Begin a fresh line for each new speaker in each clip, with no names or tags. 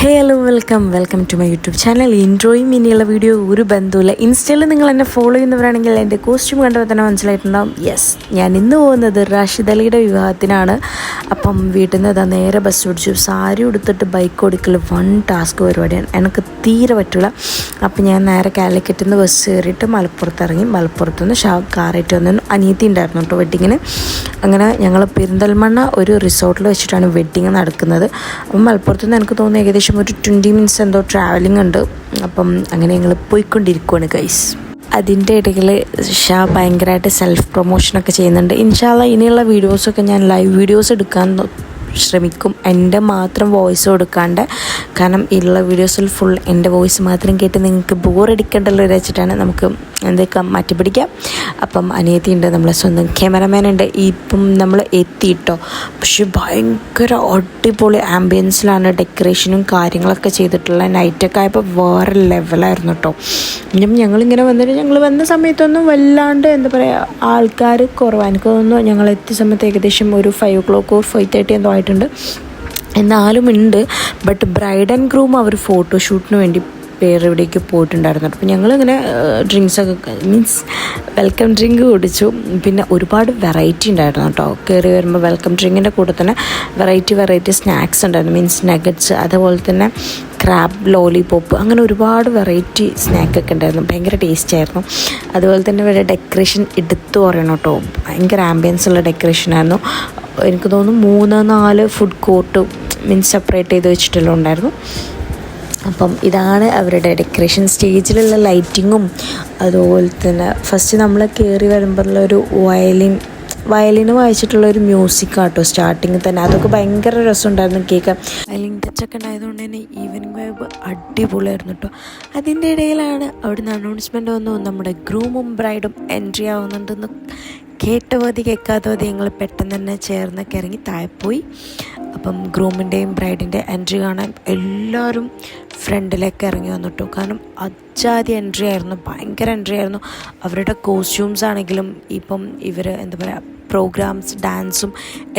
Hello welcome to my YouTube channel. ഇൻട്രോയും ഇനിയുള്ള video ഒരു ബന്ധമില്ല. ഇൻസ്റ്റയിൽ നിങ്ങൾ എന്നെ ഫോളോ ചെയ്യുന്നവരാണെങ്കിൽ എൻ്റെ കോസ്റ്റ്യൂം കണ്ടപ്പോൾ തന്നെ മനസ്സിലായിട്ടുണ്ടാവും. യെസ്, ഞാൻ ഇന്ന് പോകുന്നത് റാഷിദ് അലിയുടെ വിവാഹത്തിനാണ്. അപ്പം വീട്ടിൽ നിന്ന് നേരെ ബസ് ഓടിച്ചു. സാരി ഉടുത്തിട്ട് ബൈക്ക് ഓടിക്കൽ വൺ ടാസ്ക് പരിപാടിയാണ്, എനിക്ക് തീരെ പറ്റില്ല. അപ്പം ഞാൻ നേരെ കാലിക്കറ്റിൽ നിന്ന് ബസ് കയറിയിട്ട് മലപ്പുറത്ത് ഇറങ്ങി. മലപ്പുറത്ത് നിന്ന് കാറായിട്ട് വന്നു. അനിയത്തി ഉണ്ടായിരുന്നു കേട്ടോ വെഡ്ഡിങ്ങിന്. അങ്ങനെ ഞങ്ങൾ പെരിന്തൽമണ്ണ ഒരു റിസോർട്ടിൽ വെച്ചിട്ടാണ് വെഡ്ഡിങ് നടക്കുന്നത്. അപ്പം മലപ്പുറത്ത് നിന്ന് എനിക്ക് തോന്നുന്നു ഏകദേശം ഒരു 20 മിനിറ്റ്സ് എന്തോ ട്രാവലിംഗ് ഉണ്ട്. അപ്പം അങ്ങനെ ഞങ്ങൾ പോയിക്കൊണ്ടിരിക്കുകയാണ് ഗൈസ്. അതിൻ്റെ ഇടയിൽ ഭയങ്കരമായിട്ട് സെൽഫ് പ്രൊമോഷനൊക്കെ ചെയ്യുന്നുണ്ട്. ഇൻഷാ അല്ലാഹ് ഇനിയുള്ള വീഡിയോസൊക്കെ ഞാൻ ലൈവ് വീഡിയോസ് എടുക്കാൻ ശ്രമിക്കും, എൻ്റെ മാത്രം വോയിസ് കൊടുക്കാണ്ട്. കാരണം ഉള്ള വീഡിയോസിൽ ഫുൾ എൻ്റെ വോയിസ് മാത്രം കേട്ട് നിങ്ങൾക്ക് ബോറടിക്കേണ്ടല്ലോ വെച്ചിട്ടാണ് നമുക്ക് എന്തൊക്കെ മാറ്റിപ്പിടിക്കാം. അപ്പം അനിയത്തി ഉണ്ട്, നമ്മളെ സ്വന്തം ക്യാമറമാൻ ഉണ്ട്. ഇപ്പം നമ്മൾ എത്തിയിട്ടോ, പക്ഷെ ഭയങ്കര അടിപൊളി ആംബിയൻസിലാണ് ഡെക്കറേഷനും കാര്യങ്ങളൊക്കെ ചെയ്തിട്ടുള്ള. നൈറ്റൊക്കെ ആയപ്പോൾ വേറെ ലെവലായിരുന്നു കേട്ടോ. ഞങ്ങളിങ്ങനെ വന്നിട്ട് ഞങ്ങൾ വന്ന സമയത്തൊന്നും വല്ലാണ്ട് എന്താ പറയുക ആൾക്കാർ കുറവാണ്. എനിക്ക് തോന്നുന്നു ഞങ്ങൾ എത്തിയ സമയത്ത് ഏകദേശം ഒരു 5 o'clock or 5:30 എന്തോ ആയിട്ടുണ്ട്. എന്നാലും ഉണ്ട്. ബട്ട് ബ്രൈഡ് ആൻഡ് ഗ്രൂം അവർ ഫോട്ടോഷൂട്ടിന് വേണ്ടി വേറെ എവിടേക്ക് പോയിട്ടുണ്ടായിരുന്നു. അപ്പോൾ ഞങ്ങളിങ്ങനെ ഡ്രിങ്ക്സൊക്കെ മീൻസ് വെൽക്കം ഡ്രിങ്ക് കുടിച്ചു. പിന്നെ ഒരുപാട് വെറൈറ്റി ഉണ്ടായിരുന്നു കേട്ടോ. കയറി വരുമ്പോൾ വെൽക്കം ഡ്രിങ്കിൻ്റെ കൂടെ തന്നെ വെറൈറ്റി സ്നാക്സ് ഉണ്ടായിരുന്നു. മീൻസ് നഗറ്റ്സ്, അതുപോലെ തന്നെ ക്രാബ് ലോലിപോപ്പ്, അങ്ങനെ ഒരുപാട് വെറൈറ്റി സ്നാക്കൊക്കെ ഉണ്ടായിരുന്നു. ഭയങ്കര ടേസ്റ്റ് ആയിരുന്നു. അതുപോലെ തന്നെ ഇവിടെ ഡെക്കറേഷൻ എടുത്തു പറയണം കേട്ടോ. ഭയങ്കര ആംബിയൻസ് ഉള്ള ഡെക്കറേഷനായിരുന്നു. എനിക്ക് തോന്നുന്നു 3-4 ഫുഡ് കോർട്ട് മീൻസ് സെപ്പറേറ്റ് ചെയ്ത് വെച്ചിട്ടെല്ലാം ഉണ്ടായിരുന്നു. അപ്പം ഇതാണ് അവരുടെ ഡെക്കറേഷൻ. സ്റ്റേജിലുള്ള ലൈറ്റിങ്ങും അതുപോലെ തന്നെ ഫസ്റ്റ് നമ്മൾ കയറി വരുമ്പോഴുള്ളൊരു വയലിന് വായിച്ചിട്ടുള്ളൊരു മ്യൂസിക് ആട്ടോ സ്റ്റാർട്ടിങ്ങിൽ തന്നെ. അതൊക്കെ ഭയങ്കര രസമുണ്ടായിരുന്നു കേൾക്കാൻ. വയലിൻ ടച്ചൊക്കെ ഉണ്ടായതുകൊണ്ട് തന്നെ ഈവനിങ് വൈബ് അടിപൊളിയായിരുന്നു കേട്ടോ. അതിൻ്റെ ഇടയിലാണ് അവിടുന്ന് അനൗൺസ്മെൻ്റ് വന്നു, നമ്മുടെ ഗ്രൂമും ബ്രൈഡും എൻട്രി ആവുന്നുണ്ടെന്ന്. കേട്ടവധി കേൾക്കാത്തവധി ഞങ്ങൾ പെട്ടെന്ന് തന്നെ ചേർന്നൊക്കെ ഇറങ്ങി താഴെ പോയി. അപ്പം ഗ്രൂമിൻ്റെയും ബ്രൈഡിൻ്റെ എൻട്രി കാണാൻ എല്ലാവരും ഫ്രണ്ടിലേക്ക് ഇറങ്ങി വന്നിട്ടു. കാരണം അജാതി എൻട്രി ആയിരുന്നു, ഭയങ്കര എൻട്രി ആയിരുന്നു. അവരുടെ കോസ്റ്റ്യൂംസ് ആണെങ്കിലും ഇപ്പം ഇവർ എന്താ പറയുക പ്രോഗ്രാംസ് ഡാൻസും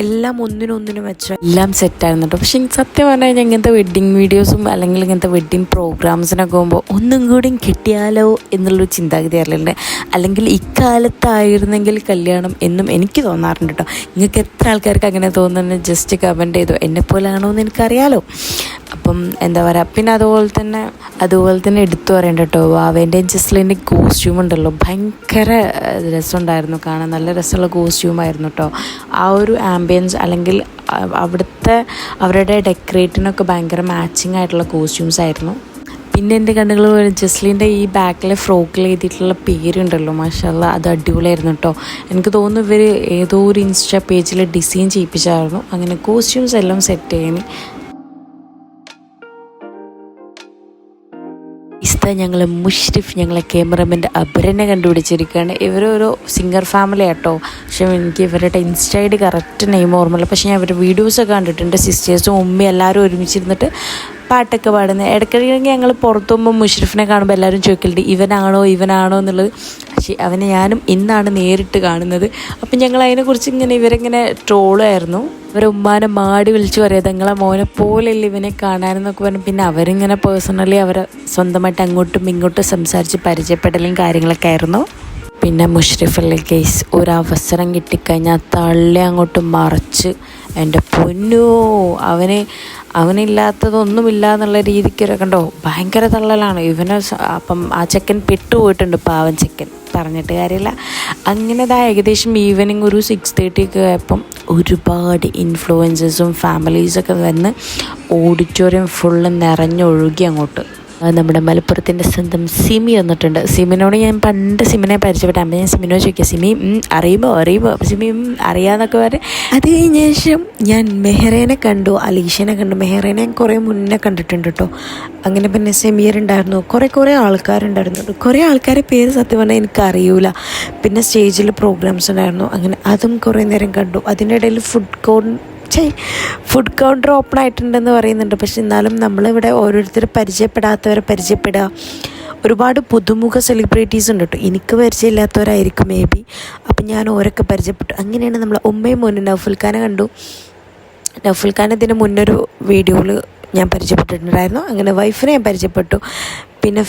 എല്ലാം ഒന്നിനൊന്നിനും വെച്ച് എല്ലാം സെറ്റായിരുന്നു കേട്ടോ. പക്ഷേ സത്യം പറഞ്ഞു കഴിഞ്ഞാൽ ഇങ്ങനത്തെ വെഡ്ഡിങ് വീഡിയോസും അല്ലെങ്കിൽ ഇങ്ങനത്തെ വെഡ്ഡിങ് പ്രോഗ്രാംസിനൊക്കെ പോകുമ്പോൾ ഒന്നും കൂടി കിട്ടിയാലോ എന്നുള്ളൊരു ചിന്താഗതി അറിയില്ല. അല്ലെങ്കിൽ ഇക്കാലത്തായിരുന്നെങ്കിൽ കല്യാണം എന്നും എനിക്ക് തോന്നാറുണ്ട് കേട്ടോ. നിങ്ങൾക്ക് എത്ര ആൾക്കാർക്ക് അങ്ങനെ തോന്നുന്നത് ജസ്റ്റ് കമൻറ്റ് ചെയ്തു. എന്നെപ്പോലാണോ എന്ന് എനിക്കറിയാലോ. അപ്പം എന്താ പറയുക, പിന്നെ അതുപോലെ തന്നെ എടുത്തു പറയേണ്ട കേട്ടോ, വാവേൻ്റെയും ജസ്ലിൻ്റെയും കോസ്റ്റ്യൂം ഉണ്ടല്ലോ, ഭയങ്കര രസമുണ്ടായിരുന്നു കാണാൻ. നല്ല രസമുള്ള കോസ്റ്റ്യൂമായിരുന്നു കേട്ടോ. ആ ഒരു ആംബിയൻസ് അല്ലെങ്കിൽ അവരുടെ ഡെക്കറേറ്റിനൊക്കെ ഭയങ്കര മാച്ചിങ് ആയിട്ടുള്ള കോസ്റ്റ്യൂംസ് ആയിരുന്നു. പിന്നെ എൻ്റെ കണ്ണുകൾ ജസ്ലിൻ്റെ ഈ ബാക്കിലെ ഫ്രോക്കിൽ എഴുതിയിട്ടുള്ള പേരുണ്ടല്ലോ, മാഷാ അല്ലാ, അത് അടിപൊളിയായിരുന്നു കേട്ടോ. എനിക്ക് തോന്നുന്നു ഇവർ ഏതോ ഒരു ഇൻസ്റ്റാ പേജിൽ ഡിസൈൻ ചെയ്യിപ്പിച്ചായിരുന്നു. അങ്ങനെ കോസ്റ്റ്യൂംസ് എല്ലാം സെറ്റ് ചെയ്യാൻ ഞങ്ങൾ മുഷ്രിഫ്, ഞങ്ങളെ ക്യാമറമാൻ്റെ അപരനെ കണ്ടുപിടിച്ചിരിക്കുകയാണ്. ഇവരൊരു സിംഗർ ഫാമിലി ആട്ടോ. പക്ഷേ എനിക്ക് ഇവരുടെ insta I D correct name ഓർമ്മയില്ല. പക്ഷേ ഞാൻ ഇവരുടെ വീഡിയോസൊക്കെ കണ്ടിട്ടുണ്ട്. സിസ്റ്റേഴ്സും ഉമ്മയും എല്ലാവരും ഒരുമിച്ചിരുന്നിട്ട് പാട്ടൊക്കെ പാടുന്നത്. ഇടയ്ക്കിടയ്ക്ക് ഞങ്ങൾ പുറത്തു പോകുമ്പോൾ മുഷ്രിഫിനെ കാണുമ്പോൾ എല്ലാവരും ചോദിക്കലുണ്ട് ഇവനാണോ എന്നുള്ളത്. പക്ഷേ അവനെ ഞാനും ഇന്നാണ് നേരിട്ട് കാണുന്നത്. അപ്പം ഞങ്ങൾ അതിനെക്കുറിച്ച് ഇവരിങ്ങനെ ട്രോളായിരുന്നു. അവരെ ഉമ്മാനെ മാടി വിളിച്ച് പറയാം, നിങ്ങളെ മോനെ പോലെയല്ല ഇവനെ കാണാനെന്നൊക്കെ പറഞ്ഞു. പിന്നെ അവരിങ്ങനെ പേഴ്സണലി അവരെ സ്വന്തമായിട്ട് അങ്ങോട്ടും ഇങ്ങോട്ടും സംസാരിച്ച് പരിചയപ്പെടലും കാര്യങ്ങളൊക്കെ ആയിരുന്നു. പിന്നെ മുഷ്രിഫല്ലേ കേസ് ഒരവസരം കിട്ടിക്കഴിഞ്ഞാൽ തള്ളി അങ്ങോട്ട് മറച്ച് എൻ്റെ പൊന്നോ അവനില്ലാത്തതൊന്നുമില്ല എന്നുള്ള രീതിക്കൊക്കെ കണ്ടോ, ഭയങ്കര തള്ളലാണ് ഇവന്. അപ്പം ആ ചെക്കൻ പെട്ടുപോയിട്ടുണ്ട്, പാവൻ ചെക്കൻ, പറഞ്ഞിട്ട് കാര്യമില്ല. അങ്ങനെതാ ഏകദേശം ഈവനിങ് ഒരു 6:30 ഒക്കെ ആയപ്പം ഒരുപാട് ഇൻഫ്ലുവൻസേഴ്സും ഫാമിലീസൊക്കെ വന്ന് ഓഡിറ്റോറിയം ഫുള്ള് നിറഞ്ഞൊഴുകി അങ്ങോട്ട്. നമ്മുടെ മലപ്പുറത്തിൻ്റെ സ്വന്തം സിമി വന്നിട്ടുണ്ട്. സിമിനോട് ഞാൻ പണ്ട് സിമിനെ പരിചയപ്പെട്ട അമ്മ ഞാൻ സിമിനോട് ചോദിക്കുക, സിമി അറിയുമോ സിമി അറിയാമെന്നൊക്കെ പറഞ്ഞ്. അത് കഴിഞ്ഞ ശേഷം ഞാൻ മെഹറേനെ കണ്ടു, അലീഷനെ കണ്ടു. മെഹറേനെ കുറേ മുന്നേ കണ്ടിട്ടുണ്ട് കേട്ടോ. അങ്ങനെ പിന്നെ സെമീർ ഉണ്ടായിരുന്നു, കുറേ ആൾക്കാരുണ്ടായിരുന്നു. കുറേ ആൾക്കാരെ പേര് സത്യം പറഞ്ഞാൽ എനിക്കറിയില്ല. പിന്നെ സ്റ്റേജിൽ പ്രോഗ്രാംസ് ഉണ്ടായിരുന്നു. അങ്ങനെ അതും കുറേ നേരം കണ്ടു. അതിൻ്റെ ഇടയിൽ ഫുഡ് കൗണ്ടർ ഓപ്പൺ ആയിട്ടുണ്ടെന്ന് പറയുന്നുണ്ട്. പക്ഷെ എന്നാലും നമ്മളിവിടെ ഓരോരുത്തർ പരിചയപ്പെടാത്തവരെ പരിചയപ്പെടുക. ഒരുപാട് പുതുമുഖ സെലിബ്രിറ്റീസ് ഉണ്ട് കേട്ടോ. എനിക്ക് പരിചയമില്ലാത്തവരായിരിക്കും മേ ബി. അപ്പം ഞാൻ ഓരൊക്കെ പരിചയപ്പെട്ടു. അങ്ങനെയാണ് നമ്മൾ ഉമ്മയും മോനും നൗഫൽ ഖാനെ കണ്ടു. നൗഫൽ ഖാൻ ഇതിന് മുന്നൊരു ഞാൻ പരിചയപ്പെട്ടിട്ടുണ്ടായിരുന്നു. അങ്ങനെ വൈഫിനെ ഞാൻ പരിചയപ്പെട്ടു. പിന്നെ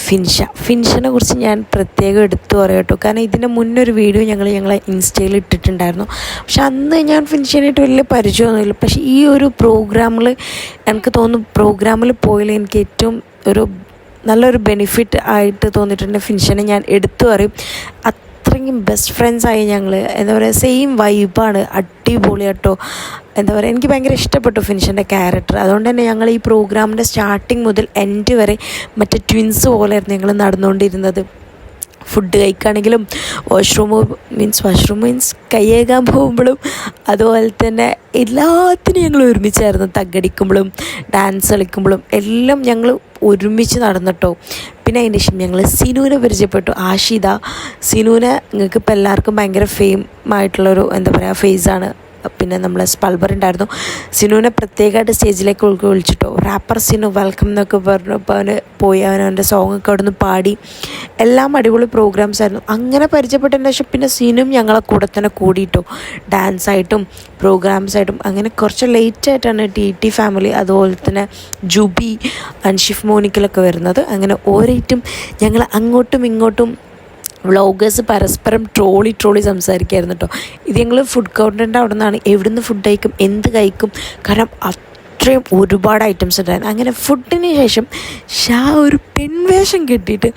ഫിൻഷനെ കുറിച്ച് ഞാൻ പ്രത്യേകം എടുത്തു പറയാം കേട്ടോ. കാരണം ഇതിൻ്റെ മുന്നൊരു വീഡിയോ ഞങ്ങളെ ഇൻസ്റ്റയിൽ ഇട്ടിട്ടുണ്ടായിരുന്നു. പക്ഷെ അന്ന് ഞാൻ ഫിൻഷനായിട്ട് വലിയ പരിചയമൊന്നുമില്ല. പക്ഷേ ഈ ഒരു പ്രോഗ്രാമിൽ എനിക്ക് തോന്നുന്നു, പ്രോഗ്രാമിൽ പോയാൽ എനിക്ക് ഏറ്റവും നല്ലൊരു ബെനിഫിറ്റ് ആയിട്ട് തോന്നിയിട്ടുണ്ട്. ഫിൻഷനെ ഞാൻ എടുത്തു പറയും. അത്രയ്ക്കും ബെസ്റ്റ് ഫ്രണ്ട്സായി ഞങ്ങൾ. എന്താ പറയുക, സെയിം വൈബാണ്, അടിപൊളി കേട്ടോ. എന്താ പറയുക, എനിക്ക് ഭയങ്കര ഇഷ്ടപ്പെട്ടു ഫിൻഷൻ്റെ ക്യാരക്ടർ. അതുകൊണ്ട് തന്നെ ഞങ്ങൾ ഈ പ്രോഗ്രാമിൻ്റെ സ്റ്റാർട്ടിങ് മുതൽ എൻഡ് വരെ മറ്റേ ട്വിൻസ് പോലെയായിരുന്നു ഞങ്ങൾ നടന്നുകൊണ്ടിരുന്നത്. ഫുഡ് കഴിക്കുകയാണെങ്കിലും വാഷ്റൂം മീൻസ് കൈയേകാൻ പോകുമ്പോഴും അതുപോലെ തന്നെ എല്ലാത്തിനും ഞങ്ങൾ ഒരുമിച്ചായിരുന്നു. തగ్గടിക്കുമ്പോഴും ഡാൻസ് കളിക്കുമ്പോഴും എല്ലാം ഞങ്ങൾ ഒരുമിച്ച് നടന്നിട്ടോ. പിന്നെ അതിൻ്റെ ശേഷം ഞങ്ങൾ സിനുവിനെ പരിചയപ്പെട്ടു. ആഷിത സിനുവിനെ നിങ്ങൾക്ക് ഇപ്പോൾ എല്ലാവർക്കും ഭയങ്കര ആയിട്ടുള്ളൊരു എന്താ പറയുക ഫേസാണ്. പിന്നെ നമ്മളെ സ്പൾബർ ഉണ്ടായിരുന്നു. സിനുവിനെ പ്രത്യേകമായിട്ട് സ്റ്റേജിലേക്ക് വിളിച്ചിട്ടോ. റാപ്പർ സിനു വെൽക്കം എന്നൊക്കെ പറഞ്ഞപ്പോൾ അവന് പോയി അവൻ്റെ സോങ്ങൊക്കെ അവിടെ നിന്ന് പാടി. എല്ലാം അടിപൊളി പ്രോഗ്രാംസ് ആയിരുന്നു. അങ്ങനെ പരിചയപ്പെട്ടതിന് ശേഷം പിന്നെ സിനും ഞങ്ങളെ കൂടെ തന്നെ കൂടിയിട്ടോ. ഡാൻസായിട്ടും പ്രോഗ്രാംസായിട്ടും. അങ്ങനെ കുറച്ച് ലേറ്റായിട്ടാണ് ടി ഫാമിലി അതുപോലെ തന്നെ ജുബി അൻഷിഫ് മോനിക്കലൊക്കെ വരുന്നത്. അങ്ങനെ ഓരോറ്റും ഞങ്ങൾ അങ്ങോട്ടും ഇങ്ങോട്ടും വ്ളോഗേഴ്സ് പരസ്പരം ട്രോളി സംസാരിക്കുമായിരുന്നു കേട്ടോ. ഇത് ഞങ്ങൾ ഫുഡ് കൗണ്ടറിൻ്റെ അവിടെ നിന്നാണ് എവിടെ നിന്ന് ഫുഡ് കഴിക്കും, എന്ത് കഴിക്കും, കാരണം അത്രയും ഒരുപാട് ഐറ്റംസ് ഉണ്ടായിരുന്നു. അങ്ങനെ ഫുഡിന് ശേഷം ഒരു പെൺവേഷം കെട്ടിയിട്ട്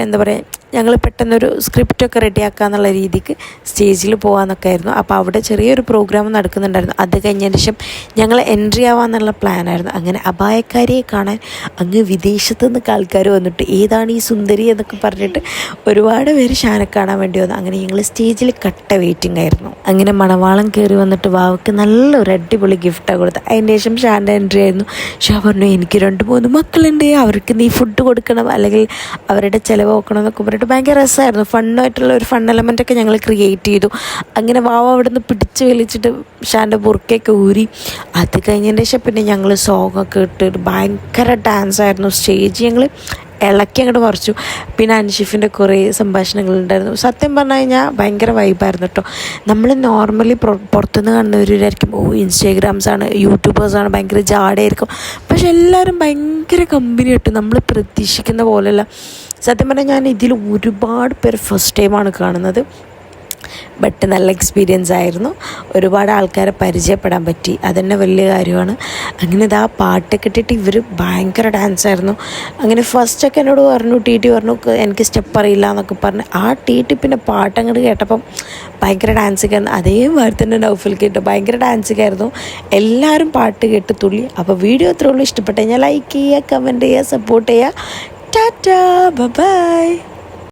എന്താ പറയുക, ഞങ്ങൾ പെട്ടെന്നൊരു സ്ക്രിപ്റ്റൊക്കെ റെഡിയാക്കാന്നുള്ള രീതിക്ക് സ്റ്റേജിൽ പോകാമെന്നൊക്കെ ആയിരുന്നു. അപ്പോൾ അവിടെ ചെറിയൊരു പ്രോഗ്രാം നടക്കുന്നുണ്ടായിരുന്നു. അത് കഴിഞ്ഞതിന് ശേഷം ഞങ്ങൾ എൻട്രി ആവാമെന്നുള്ള പ്ലാനായിരുന്നു. അങ്ങനെ അപായക്കാരിയെ കാണാൻ അങ്ങ് വിദേശത്തു നിന്നൊക്കെ ആൾക്കാർ വന്നിട്ട് ഏതാണ് ഈ സുന്ദരി എന്നൊക്കെ പറഞ്ഞിട്ട് ഒരുപാട് പേര് ഷാനെ കാണാൻ വേണ്ടി വന്നു. അങ്ങനെ ഞങ്ങൾ സ്റ്റേജിൽ കട്ട വെയിറ്റിംഗ് ആയിരുന്നു. അങ്ങനെ മണവാളം കയറി വന്നിട്ട് വാവയ്ക്ക് നല്ലൊരു അടിപൊളി ഗിഫ്റ്റാണ് കൊടുത്തത്. അതിന് ശേഷം ഷാൻ്റെ എൻട്രി ആയിരുന്നു. ഷാ പറഞ്ഞു, എനിക്ക് 2-3 മക്കളുണ്ട്, അവർക്ക് നീ ഫുഡ് കൊടുക്കണം, അല്ലെങ്കിൽ അവരുടെ ചിലവ് നോക്കണം എന്നൊക്കെ പറഞ്ഞിട്ട് ഭയങ്കര രസമായിരുന്നു. ഫണ്ണായിട്ടുള്ള ഒരു ഫൺ എലമെൻറ്റൊക്കെ ഞങ്ങൾ ക്രിയേറ്റ് ചെയ്തു. അങ്ങനെ വാവ അവിടെ നിന്ന് പിടിച്ച് വലിച്ചിട്ട് ഷാൻ്റെ ബുർക്കയൊക്കെ ഊരി. അത് കഴിഞ്ഞതിൻ്റെ ശേഷം പിന്നെ ഞങ്ങൾ സോങ്ങൊക്കെ ഇട്ട് ഭയങ്കര ഡാൻസായിരുന്നു. സ്റ്റേജ് ഞങ്ങൾ ഇളക്കി അങ്ങോട്ട് പറിച്ചു. പിന്നെ അൻഷിഫിൻ്റെ കുറേ സംഭാഷണങ്ങളുണ്ടായിരുന്നു. സത്യം പറഞ്ഞു കഴിഞ്ഞാൽ ഭയങ്കര വൈബായിരുന്നു കേട്ടോ. നമ്മൾ നോർമലി പുറത്തുനിന്ന് കാണുന്നവരായിരിക്കും, ഇൻസ്റ്റാഗ്രാംസാണ്, യൂട്യൂബേഴ്സാണ്, ഭയങ്കര ജാടയായിരിക്കും. പക്ഷെ എല്ലാവരും ഭയങ്കര കമ്പനി കിട്ടും, നമ്മൾ പ്രതീക്ഷിക്കുന്ന പോലെയല്ല. സത്യം പറഞ്ഞാൽ ഞാൻ ഇതിൽ ഒരുപാട് പേര് ഫസ്റ്റ് ടൈമാണ് കാണുന്നത്. ബട്ട് നല്ല എക്സ്പീരിയൻസ് ആയിരുന്നു. ഒരുപാട് ആൾക്കാരെ പരിചയപ്പെടാൻ പറ്റി, അതുതന്നെ വലിയ കാര്യമാണ്. അങ്ങനെ ഇതാ പാട്ടൊക്കെ ഇട്ടിട്ട് ഇവർ ഭയങ്കര ഡാൻസായിരുന്നു. അങ്ങനെ ഫസ്റ്റൊക്കെ എന്നോട് പറഞ്ഞു, ടി പറഞ്ഞു എനിക്ക് സ്റ്റെപ്പ് അറിയില്ല എന്നൊക്കെ പറഞ്ഞ്. ആ ടി പിന്നെ പാട്ടങ്ങോട്ട് കേട്ടപ്പം ഭയങ്കര ഡാൻസൊക്കെ ആയിരുന്നു. അതേമാതിരി തന്നെ നൗഫൽ കേട്ടോ, ഭയങ്കര ഡാൻസൊക്കെ ആയിരുന്നു. എല്ലാവരും പാട്ട് കേട്ട് തുള്ളി. അപ്പോൾ വീഡിയോ ഇത്രയുള്ളൂ. ഇഷ്ടപ്പെട്ടു കഴിഞ്ഞാൽ ലൈക്ക് ചെയ്യുക, കമൻറ്റ് ചെയ്യുക, സപ്പോർട്ട് ചെയ്യുക. ടാറ്റാ, ബൈ.